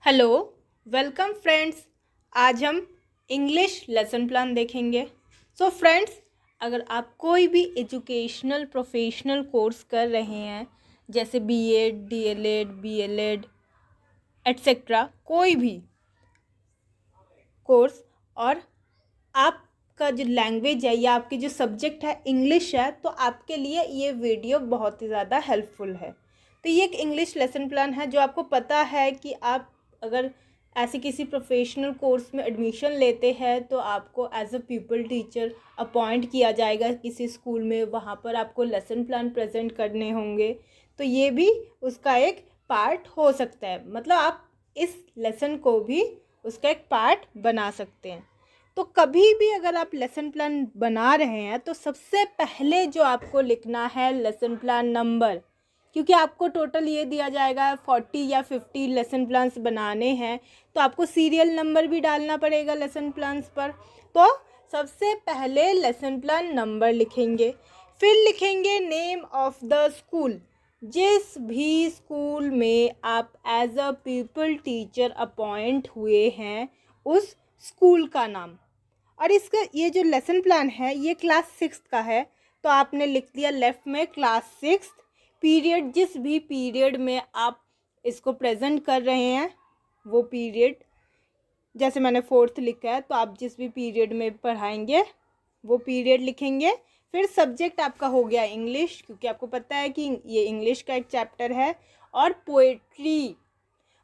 Hello, welcome friends. आज हम English lesson plan देखेंगे। सो फ्रेंड्स, अगर आप कोई भी एजुकेशनल प्रोफेशनल कोर्स कर रहे हैं जैसे बीएड, डीएलएड, बीएलएड एट्सेट्रा, कोई भी कोर्स, और आपका जो लैंग्वेज है या आपके जो सब्जेक्ट है इंग्लिश है, तो आपके लिए ये वीडियो बहुत ही ज़्यादा हेल्पफुल है। तो ये एक इंग्लिश लेसन प्लान है जो आपको पता है कि आप अगर ऐसे किसी प्रोफेशनल कोर्स में एडमिशन लेते हैं तो आपको as a people teacher appoint किया जाएगा किसी स्कूल में, वहाँ पर आपको लेसन प्लान प्रेजेंट करने होंगे। तो ये भी उसका एक पार्ट हो सकता है, मतलब आप इस लेसन को भी उसका एक पार्ट बना सकते हैं। तो कभी भी अगर आप लेसन प्लान बना रहे हैं तो सबसे पहले जो आपको लिखना है लेसन प्लान नंबर, क्योंकि आपको टोटल ये दिया जाएगा 40 या 50 लेसन प्लान्स बनाने हैं, तो आपको सीरियल नंबर भी डालना पड़ेगा लेसन प्लान्स पर। तो सबसे पहले लेसन प्लान नंबर लिखेंगे, फिर लिखेंगे नेम ऑफ द स्कूल। जिस भी स्कूल में आप as a people teacher appoint हुए हैं उस स्कूल का नाम। और इसका ये जो लेसन प्लान है ये क्लास 6 का है, तो आपने लिख दिया लेफ़्ट में क्लास 6 पीरियड। जिस भी पीरियड में आप इसको प्रेजेंट कर रहे हैं वो पीरियड, जैसे मैंने 4th लिखा है तो आप जिस भी पीरियड में पढ़ाएंगे वो पीरियड लिखेंगे। फिर सब्जेक्ट आपका हो गया इंग्लिश, क्योंकि आपको पता है कि ये इंग्लिश का एक चैप्टर है। और पोएट्री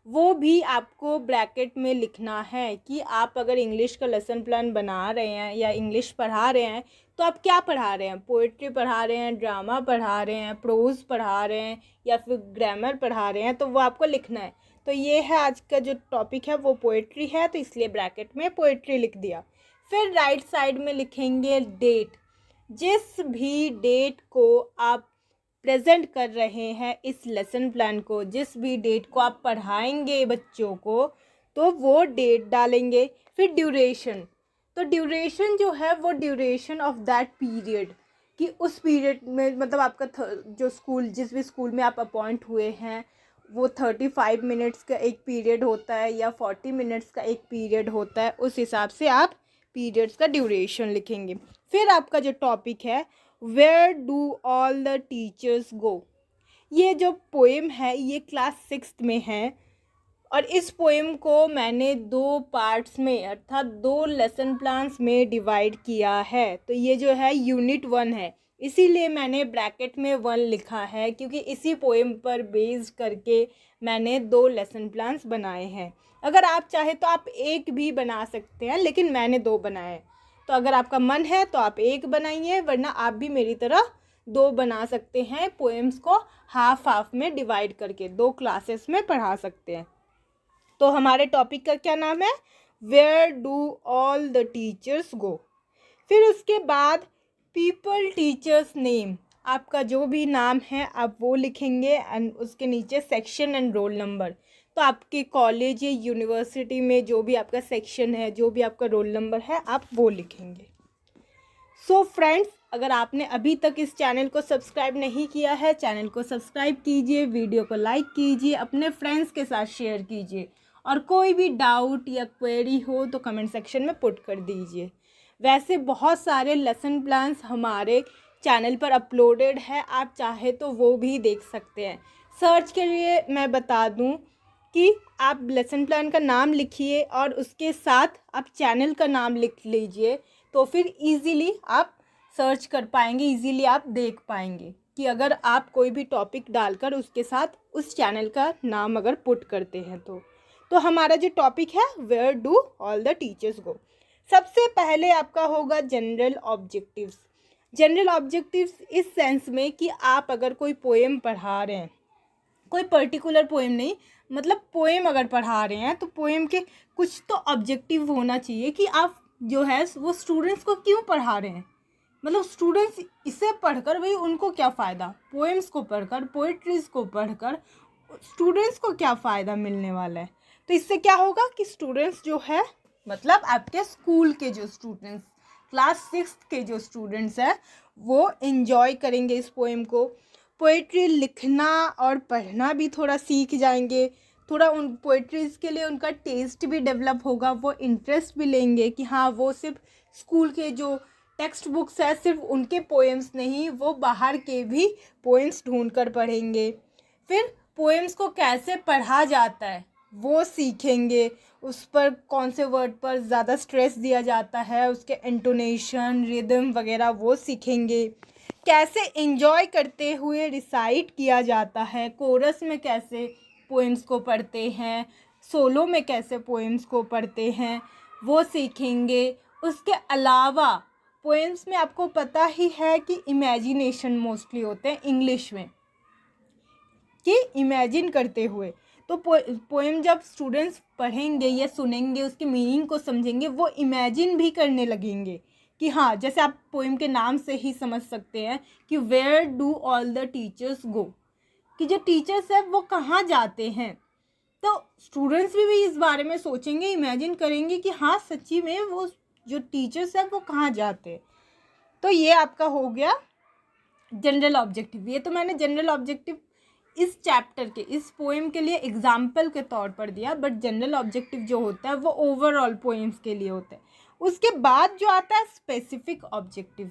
वो भी आपको ब्रैकेट में लिखना है कि आप अगर इंग्लिश का लेसन प्लान बना रहे हैं या इंग्लिश पढ़ा रहे हैं तो आप क्या पढ़ा रहे हैं, पोएट्री पढ़ा रहे हैं, ड्रामा पढ़ा रहे हैं, प्रोज पढ़ा रहे हैं या फिर ग्रामर पढ़ा रहे हैं, तो वो आपको लिखना है। तो ये है आज का जो टॉपिक है वो पोएट्री है, तो इसलिए ब्रैकेट में पोएट्री लिख दिया। फिर राइट साइड में लिखेंगे डेट। जिस भी डेट को आप प्रेजेंट कर रहे हैं इस लेसन प्लान को, जिस भी डेट को आप पढ़ाएंगे बच्चों को, तो वो डेट डालेंगे। फिर ड्यूरेशन, तो ड्यूरेशन जो है वो ड्यूरेशन ऑफ दैट पीरियड, कि उस पीरियड में मतलब आपका जो स्कूल, जिस भी स्कूल में आप अपॉइंट हुए हैं वो 35 मिनट्स का एक पीरियड होता है या 40 मिनट्स का एक पीरियड होता है, उस हिसाब से आप पीरियड्स का ड्यूरेशन लिखेंगे। फिर आपका जो टॉपिक है where do all the teachers go, ये जो पोएम है ये क्लास 6 में है, और इस पोएम को मैंने 2 पार्ट्स में अर्थात 2 लेसन प्लान्स में डिवाइड किया है। तो ये जो है यूनिट 1 है, इसीलिए मैंने ब्रैकेट में 1 लिखा है, क्योंकि इसी पोएम पर बेस्ड करके मैंने 2 लेसन प्लान्स बनाए हैं। अगर आप चाहे तो आप एक भी बना सकते हैं, लेकिन मैंने 2 बनाए। तो अगर आपका मन है तो आप एक बनाइए, वरना आप भी मेरी तरह 2 बना सकते हैं। पोएम्स को हाफ हाफ में डिवाइड करके 2 क्लासेस में पढ़ा सकते हैं। तो हमारे टॉपिक का क्या नाम है, where do all the teachers go. फिर उसके बाद पीपल टीचर्स नेम, आपका जो भी नाम है आप वो लिखेंगे, एंड उसके नीचे सेक्शन एंड रोल नंबर। तो आपके कॉलेज या यूनिवर्सिटी में जो भी आपका सेक्शन है, जो भी आपका रोल नंबर है, आप वो लिखेंगे। सो फ्रेंड्स, अगर आपने अभी तक इस चैनल को सब्सक्राइब नहीं किया है, चैनल को सब्सक्राइब कीजिए, वीडियो को लाइक कीजिए, अपने फ्रेंड्स के साथ शेयर कीजिए, और कोई भी डाउट या क्वेरी हो तो कमेंट सेक्शन में पुट कर दीजिए। वैसे बहुत सारे लेसन प्लान्स हमारे चैनल पर अपलोडेड है, आप चाहे तो वो भी देख सकते हैं। सर्च के लिए मैं बता दूं कि आप लेसन प्लान का नाम लिखिए और उसके साथ आप चैनल का नाम लिख लीजिए, तो फिर इजीली आप सर्च कर पाएंगे, इजीली आप देख पाएंगे कि अगर आप कोई भी टॉपिक डालकर उसके साथ उस चैनल का नाम अगर पुट करते हैं तो हमारा जो टॉपिक है where do all the teachers go. सबसे पहले आपका होगा जनरल ऑब्जेक्टिव्स। जनरल ऑब्जेक्टिव्स इस सेंस में कि आप अगर कोई पोएम पढ़ा रहे हैं, कोई पर्टिकुलर पोएम नहीं, मतलब पोएम अगर पढ़ा रहे हैं तो पोएम के कुछ तो ऑब्जेक्टिव होना चाहिए कि आप जो है वो स्टूडेंट्स को क्यों पढ़ा रहे हैं, मतलब स्टूडेंट्स इसे पढ़कर भाई उनको क्या फ़ायदा, पोएम्स को पढ़कर, पोइट्रीज़ को पढ़कर स्टूडेंट्स को क्या फ़ायदा मिलने वाला है। तो इससे क्या होगा कि स्टूडेंट्स जो है, मतलब आपके स्कूल के जो स्टूडेंट्स, क्लास 6 के जो स्टूडेंट्स हैं, वो इन्जॉय करेंगे इस पोएम को। पोइट्री लिखना और पढ़ना भी थोड़ा सीख जाएंगे, थोड़ा उन पोइट्रीज़ के लिए उनका टेस्ट भी डेवलप होगा, वो इंटरेस्ट भी लेंगे कि हाँ वो सिर्फ स्कूल के जो टेक्स्ट बुक्स है सिर्फ उनके पोएम्स नहीं, वो बाहर के भी पोएम्स ढूंढ कर पढ़ेंगे। फिर पोएम्स को कैसे पढ़ा जाता है वो सीखेंगे, उस पर कौन से वर्ड पर ज़्यादा स्ट्रेस दिया जाता है, उसके इंटोनेशन, रिदम वगैरह वो सीखेंगे। कैसे एंजॉय करते हुए रिसाइट किया जाता है, कोरस में कैसे पोएम्स को पढ़ते हैं, सोलो में कैसे पोएम्स को पढ़ते हैं, वो सीखेंगे। उसके अलावा पोएम्स में आपको पता ही है कि इमेजिनेशन मोस्टली होते हैं इंग्लिश में, कि इमेजिन करते हुए। तो पोएम जब स्टूडेंट्स पढ़ेंगे या सुनेंगे, उसके मीनिंग को समझेंगे, वो इमेजिन भी करने लगेंगे कि हाँ, जैसे आप पोएम के नाम से ही समझ सकते हैं कि where do all the teachers go, कि जो टीचर्स हैं वो कहाँ जाते हैं। तो स्टूडेंट्स भी इस बारे में सोचेंगे, इमेजिन करेंगे कि हाँ सच्ची में वो जो टीचर्स हैं वो कहाँ जाते हैं। तो ये आपका हो गया जनरल ऑब्जेक्टिव। ये तो मैंने जनरल ऑब्जेक्टिव इस चैप्टर के, इस पोएम के लिए एग्जाम्पल के तौर पर दिया, बट जनरल ऑब्जेक्टिव जो होता है वो ओवरऑल पोएम्स के लिए होता है। उसके बाद जो आता है स्पेसिफिक ऑब्जेक्टिव,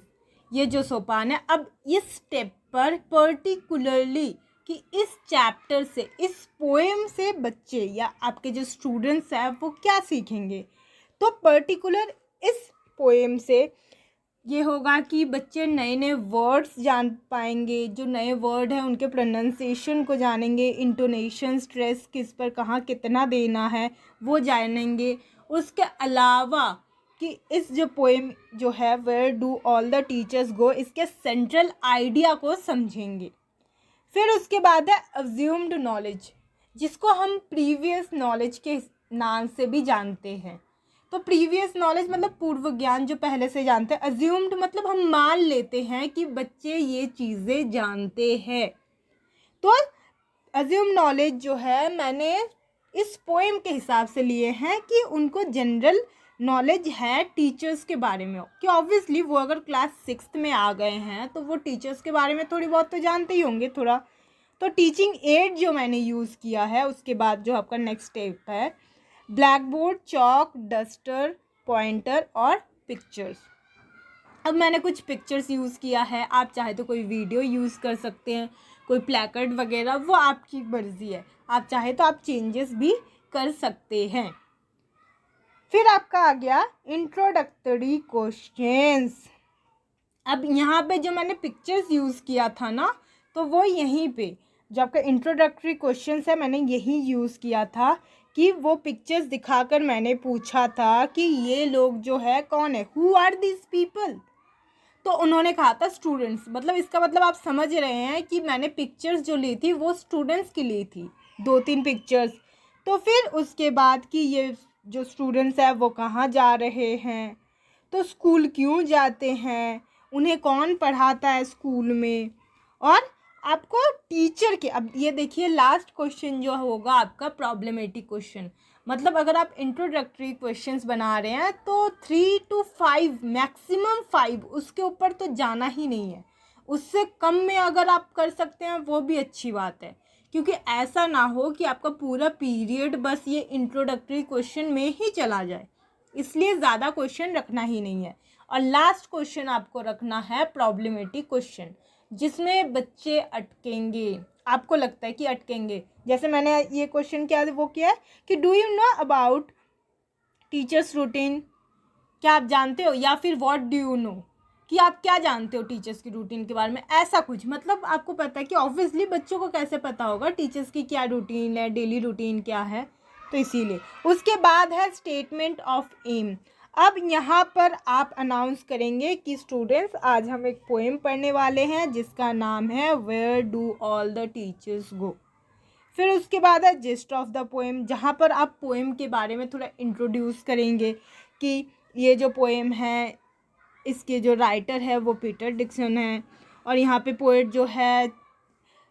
ये जो सोपान है। अब इस स्टेप पर पर्टिकुलरली कि इस चैप्टर से, इस पोएम से बच्चे या आपके जो स्टूडेंट्स हैं वो क्या सीखेंगे, तो पर्टिकुलर इस पोएम से ये होगा कि बच्चे नए नए वर्ड्स जान पाएंगे, जो नए वर्ड हैं उनके प्रोनाउंसिएशन को जानेंगे, इंटोनेशन, स्ट्रेस किस पर कहाँ कितना देना है वो जानेंगे। उसके अलावा कि इस जो पोएम जो है where do all the teachers go, इसके सेंट्रल आइडिया को समझेंगे। फिर उसके बाद है अज्यूम्ड नॉलेज, जिसको हम प्रीवियस नॉलेज के नाम से भी जानते हैं। तो प्रीवियस नॉलेज मतलब पूर्व ज्ञान, जो पहले से जानते हैं। अज्यूम्ड मतलब हम मान लेते हैं कि बच्चे ये चीज़ें जानते हैं। तो अज्यूम नॉलेज जो है मैंने इस पोएम के हिसाब से लिए हैं कि उनको जनरल नॉलेज है टीचर्स के बारे में, कि ऑब्वियसली वो अगर क्लास 6th में आ गए हैं तो वो टीचर्स के बारे में थोड़ी बहुत तो जानते ही होंगे थोड़ा। तो टीचिंग एड जो मैंने यूज़ किया है, उसके बाद जो आपका नेक्स्ट स्टेप है black board, chalk, duster, pointer और पिक्चर्स। अब मैंने कुछ पिक्चर्स यूज़ किया है, आप चाहे तो कोई वीडियो यूज़ कर सकते हैं, कोई प्लैकार्ड वगैरह, वो आपकी मर्ज़ी है, आप चाहे तो आप चेंजेस भी कर सकते हैं। फिर आपका आ गया इंट्रोडक्टरी क्वेश्चंस। अब यहाँ पे जो मैंने पिक्चर्स यूज़ किया था ना, तो वो यहीं पे जो आपका इंट्रोडक्टरी क्वेश्चंस है मैंने यही यूज़ किया था, कि वो पिक्चर्स दिखाकर मैंने पूछा था कि ये लोग जो है कौन है, हु आर दिस पीपल। तो उन्होंने कहा था स्टूडेंट्स, मतलब इसका मतलब आप समझ रहे हैं कि मैंने पिक्चर्स जो ली थी वो स्टूडेंट्स की ली थी, 2-3 पिक्चर्स। तो फिर उसके बाद कि ये जो स्टूडेंट्स हैं वो कहाँ जा रहे हैं, तो स्कूल क्यों जाते हैं, उन्हें कौन पढ़ाता है स्कूल में, और आपको टीचर के। अब ये देखिए लास्ट क्वेश्चन जो होगा आपका प्रॉब्लमेटिक क्वेश्चन, मतलब अगर आप इंट्रोडक्टरी क्वेश्चंस बना रहे हैं तो 3 to 5 मैक्सिमम 5, उसके ऊपर तो जाना ही नहीं है। उससे कम में अगर आप कर सकते हैं वो भी अच्छी बात है, क्योंकि ऐसा ना हो कि आपका पूरा पीरियड बस ये इंट्रोडक्टरी क्वेश्चन में ही चला जाए, इसलिए ज़्यादा क्वेश्चन रखना ही नहीं है। और लास्ट क्वेश्चन आपको रखना है प्रॉब्लमेटिक क्वेश्चन, जिसमें बच्चे अटकेंगे, आपको लगता है कि अटकेंगे। जैसे मैंने ये क्वेश्चन क्या वो किया है कि do you know about teachers routine, क्या आप जानते हो, या फिर व्हाट डू यू नो, कि आप क्या जानते हो टीचर्स की रूटीन के बारे में, ऐसा कुछ। मतलब आपको पता है कि ऑब्वियसली बच्चों को कैसे पता होगा टीचर्स की क्या रूटीन है, डेली रूटीन क्या है, तो इसीलिए। उसके बाद है स्टेटमेंट ऑफ एम। अब यहाँ पर आप अनाउंस करेंगे कि स्टूडेंट्स आज हम एक पोएम पढ़ने वाले हैं जिसका नाम है where do all the teachers go. फिर उसके बाद है जिस्ट ऑफ द पोएम, जहाँ पर आप पोएम के बारे में थोड़ा इंट्रोड्यूस करेंगे कि ये जो पोएम है इसके जो राइटर है वो पीटर डिक्सन है, और यहाँ पे पोएट जो है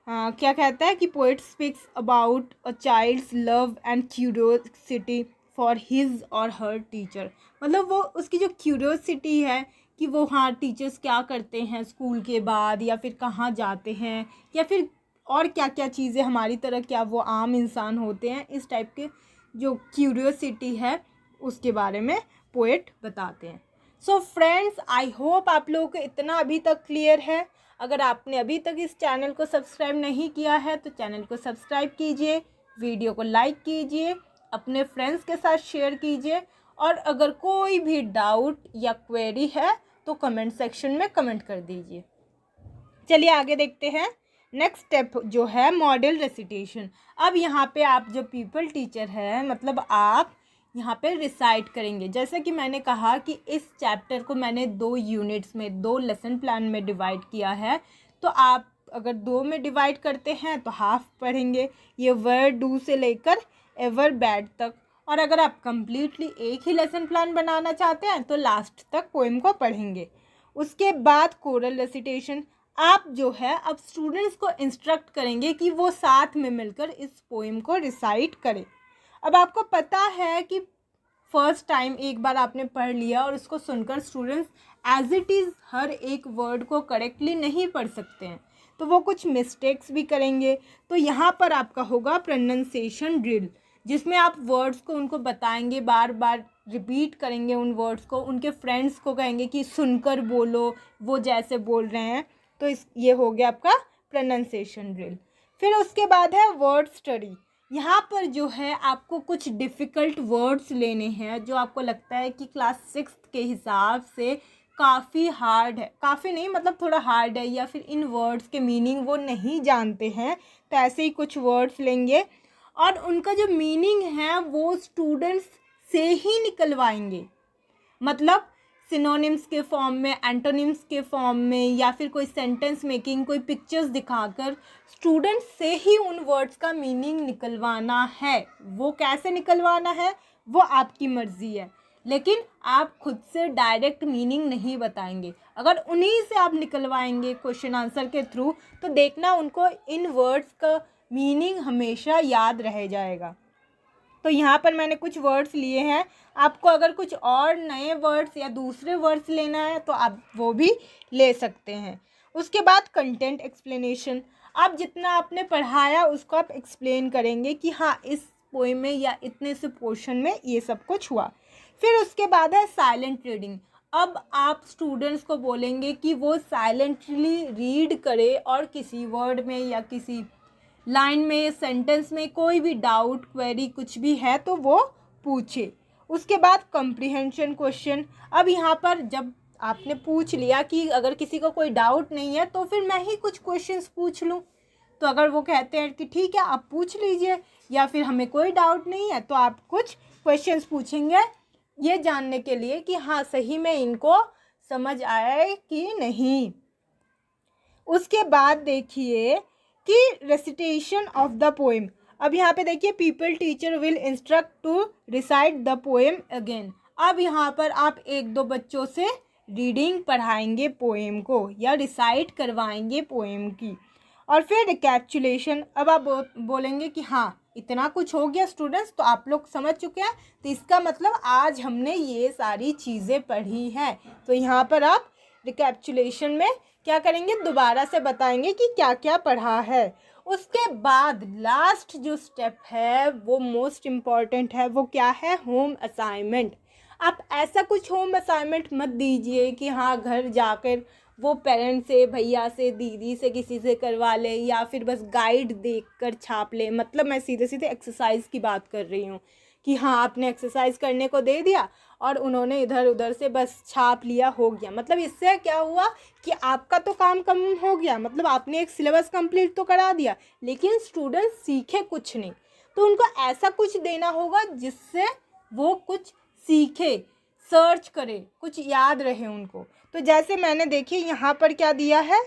क्या कहता है कि poet speaks about a child's love and curiosity for his or her teacher. मतलब वो उसकी जो क्यूरियोसिटी है कि वो हाँ टीचर्स क्या करते हैं स्कूल के बाद, या फिर कहाँ जाते हैं, या फिर और क्या क्या चीज़ें हमारी तरह क्या वो आम इंसान होते हैं, इस टाइप के जो क्यूरियोसिटी है उसके बारे में पोएट बताते हैं। सो फ्रेंड्स, आई होप आप लोगों को इतना अभी तक क्लियर है। अगर आपने अभी तक इस चैनल को सब्सक्राइब नहीं किया है तो चैनल को सब्सक्राइब कीजिए, वीडियो को लाइक कीजिए, अपने फ्रेंड्स के साथ शेयर कीजिए, और अगर कोई भी डाउट या क्वेरी है तो कमेंट सेक्शन में कमेंट कर दीजिए। चलिए आगे देखते हैं। नेक्स्ट स्टेप जो है मॉडल रेसिटेशन। अब यहाँ पे आप जो पीपल टीचर है, मतलब आप यहाँ पे रिसाइट करेंगे। जैसे कि मैंने कहा कि इस चैप्टर को मैंने 2 यूनिट्स में, 2 लेसन प्लान में डिवाइड किया है। तो आप अगर 2 में डिवाइड करते हैं तो हाफ पढ़ेंगे, ये वर्ड डू से लेकर एवर बैड तक। और अगर आप कंप्लीटली एक ही लेसन प्लान बनाना चाहते हैं तो लास्ट तक पोएम को पढ़ेंगे। उसके बाद कोरल रेसिटेशन। आप जो है अब स्टूडेंट्स को इंस्ट्रक्ट करेंगे कि वो साथ में मिलकर इस पोएम को रिसाइट करें। अब आपको पता है कि फर्स्ट टाइम एक बार आपने पढ़ लिया और उसको सुनकर स्टूडेंट्स एज इट इज़ हर एक वर्ड को करेक्टली नहीं पढ़ सकते हैं, तो वो कुछ मिस्टेक्स भी करेंगे। तो यहाँ पर आपका होगा प्रोनाउंसिएशन ड्रिल, जिसमें आप वर्ड्स को उनको बताएंगे, बार बार रिपीट करेंगे उन वर्ड्स को, उनके फ्रेंड्स को कहेंगे कि सुनकर बोलो वो जैसे बोल रहे हैं। तो ये हो गया आपका प्रोनाउंसिएशन ड्रिल। फिर उसके बाद है वर्ड स्टडी। यहाँ पर जो है आपको कुछ डिफ़िकल्ट वर्ड्स लेने हैं जो आपको लगता है कि क्लास 6 के हिसाब से काफ़ी हार्ड है, काफ़ी नहीं मतलब थोड़ा हार्ड है, या फिर इन वर्ड्स के मीनिंग वो नहीं जानते हैं, तो ऐसे ही कुछ वर्ड्स लेंगे और उनका जो मीनिंग है वो स्टूडेंट्स से ही निकलवाएंगे। मतलब सिनोनिम्स के फॉर्म में, एंटोनिम्स के फॉर्म में, या फिर कोई सेंटेंस मेकिंग, कोई पिक्चर्स दिखाकर स्टूडेंट्स से ही उन वर्ड्स का मीनिंग निकलवाना है। वो कैसे निकलवाना है वो आपकी मर्ज़ी है, लेकिन आप खुद से डायरेक्ट मीनिंग नहीं बताएंगे। अगर उन्हीं से आप निकलवाएंगे क्वेश्चन आंसर के थ्रू, तो देखना उनको इन वर्ड्स का मीनिंग हमेशा याद रह जाएगा। तो यहाँ पर मैंने कुछ वर्ड्स लिए हैं, आपको अगर कुछ और नए वर्ड्स या दूसरे वर्ड्स लेना है तो आप वो भी ले सकते हैं। उसके बाद कंटेंट एक्सप्लेनेशन। आप जितना आपने पढ़ाया उसको आप एक्सप्लेन करेंगे कि हाँ इस पोएम में या इतने से पोर्शन में ये सब कुछ हुआ। फिर उसके बाद है साइलेंट रीडिंग। अब आप स्टूडेंट्स को बोलेंगे कि वो साइलेंटली रीड करे और किसी वर्ड में या किसी लाइन में, सेंटेंस में कोई भी डाउट, क्वेरी कुछ भी है तो वो पूछे। उसके बाद कॉम्प्रिहेंशन क्वेश्चन। अब यहाँ पर जब आपने पूछ लिया कि अगर किसी को कोई डाउट नहीं है तो फिर मैं ही कुछ क्वेश्चंस पूछ लूँ, तो अगर वो कहते हैं कि ठीक है आप पूछ लीजिए, या फिर हमें कोई डाउट नहीं है, तो आप कुछ क्वेश्चंस पूछेंगे ये जानने के लिए कि हाँ सही में इनको समझ आया कि नहीं। उसके बाद देखिए कि रेसिटेशन ऑफ द पोएम। अब यहाँ पे देखिए people teacher will instruct to recite the poem again. अब यहाँ पर आप 1-2 बच्चों से रीडिंग पढ़ाएंगे पोएम को, या रिसाइट करवाएंगे पोएम की। और फिर रिकैप्चुलेशन। अब आप बोलेंगे कि हाँ इतना कुछ हो गया स्टूडेंट्स, तो आप लोग समझ चुके हैं, तो इसका मतलब आज हमने ये सारी चीज़ें पढ़ी हैं। तो यहाँ पर आप रिकैप्चुलेशन में क्या करेंगे, दोबारा से बताएंगे कि क्या क्या पढ़ा है। उसके बाद लास्ट जो स्टेप है वो मोस्ट इम्पॉर्टेंट है, वो क्या है, होम असाइनमेंट। आप ऐसा कुछ होम असाइनमेंट मत दीजिए कि हाँ घर जाकर वो पेरेंट्स से, भैया से, दीदी से, किसी से करवा ले, या फिर बस गाइड देखकर छाप ले। मतलब मैं सीधे सीधे एक्सरसाइज की बात कर रही हूँ कि हाँ आपने एक्सरसाइज करने को दे दिया और उन्होंने इधर उधर से बस छाप लिया, हो गया। मतलब इससे क्या हुआ कि आपका तो काम कम हो गया, मतलब आपने एक सिलेबस कंप्लीट तो करा दिया, लेकिन स्टूडेंट सीखे कुछ नहीं। तो उनको ऐसा कुछ देना होगा जिससे वो कुछ सीखे, सर्च करे, कुछ याद रहे उनको। तो जैसे मैंने देखिए यहाँ पर क्या दिया है,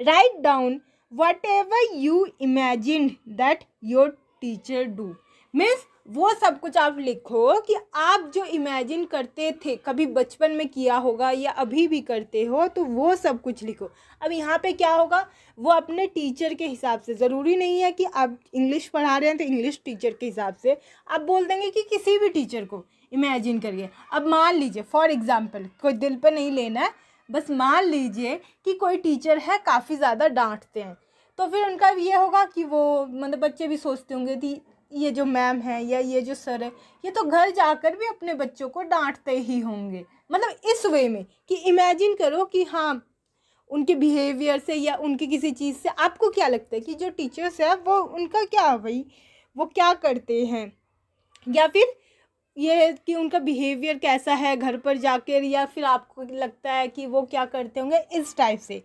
write down what ever you imagine that your teacher do. Means वो सब कुछ आप लिखो कि आप जो इमेजिन करते थे, कभी बचपन में किया होगा या अभी भी करते हो, तो वो सब कुछ लिखो। अब यहाँ पे क्या होगा, वो अपने टीचर के हिसाब से, ज़रूरी नहीं है कि आप इंग्लिश पढ़ा रहे हैं तो इंग्लिश टीचर के हिसाब से आप बोल देंगे कि किसी भी टीचर को इमेजिन करिए। अब मान लीजिए फॉर एग्ज़ाम्पल, कोई दिल पे नहीं लेना है, बस मान लीजिए कि कोई टीचर है काफ़ी ज़्यादा डांटते हैं, तो फिर उनका ये होगा कि वो मतलब बच्चे भी सोचते होंगे कि ये जो मैम है या ये जो सर है ये तो घर जाकर भी अपने बच्चों को डांटते ही होंगे, मतलब इस वे में कि इमेजिन करो कि हाँ उनके बिहेवियर से या उनकी किसी चीज़ से आपको क्या लगता है कि जो टीचर्स है वो उनका क्या भाई वो क्या करते हैं, या फिर ये कि उनका बिहेवियर कैसा है घर पर जाकर, या फिर आपको लगता है कि वो क्या करते होंगे इस टाइप से।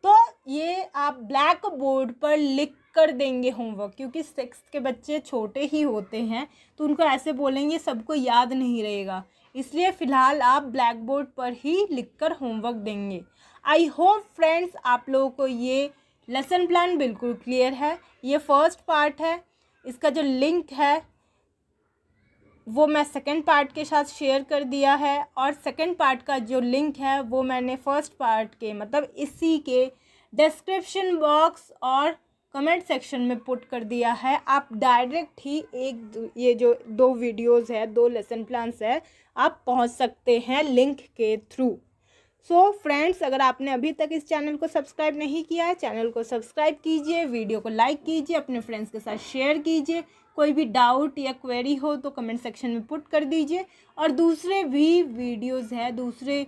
तो ये आप ब्लैक बोर्ड पर लिख कर देंगे होमवर्क, क्योंकि 6th के बच्चे छोटे ही होते हैं तो उनको ऐसे बोलेंगे सबको याद नहीं रहेगा, इसलिए फ़िलहाल आप ब्लैक बोर्ड पर ही लिख कर होमवर्क देंगे। आई होप फ्रेंड्स आप लोगों को ये लेसन प्लान बिल्कुल क्लियर है। ये फर्स्ट पार्ट है, इसका जो लिंक है वो मैं सेकंड पार्ट के साथ शेयर कर दिया है, और सेकंड पार्ट का जो लिंक है वो मैंने फर्स्ट पार्ट के मतलब इसी के डिस्क्रिप्शन बॉक्स और कमेंट सेक्शन में पुट कर दिया है। आप डायरेक्ट ही ये जो 2 वीडियोस है 2 लेसन प्लान्स है आप पहुंच सकते हैं लिंक के थ्रू। सो फ्रेंड्स अगर आपने अभी तक इस चैनल को सब्सक्राइब नहीं किया है चैनल को सब्सक्राइब कीजिए, वीडियो को लाइक कीजिए, अपने फ्रेंड्स के साथ शेयर कीजिए। कोई भी डाउट या क्वेरी हो तो कमेंट सेक्शन में पुट कर दीजिए, और दूसरे भी वीडियोस है दूसरे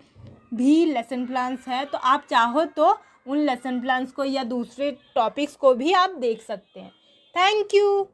भी लेसन प्लान्स है तो आप चाहो तो उन लेसन प्लान्स को या दूसरे टॉपिक्स को भी आप देख सकते हैं। Thank you.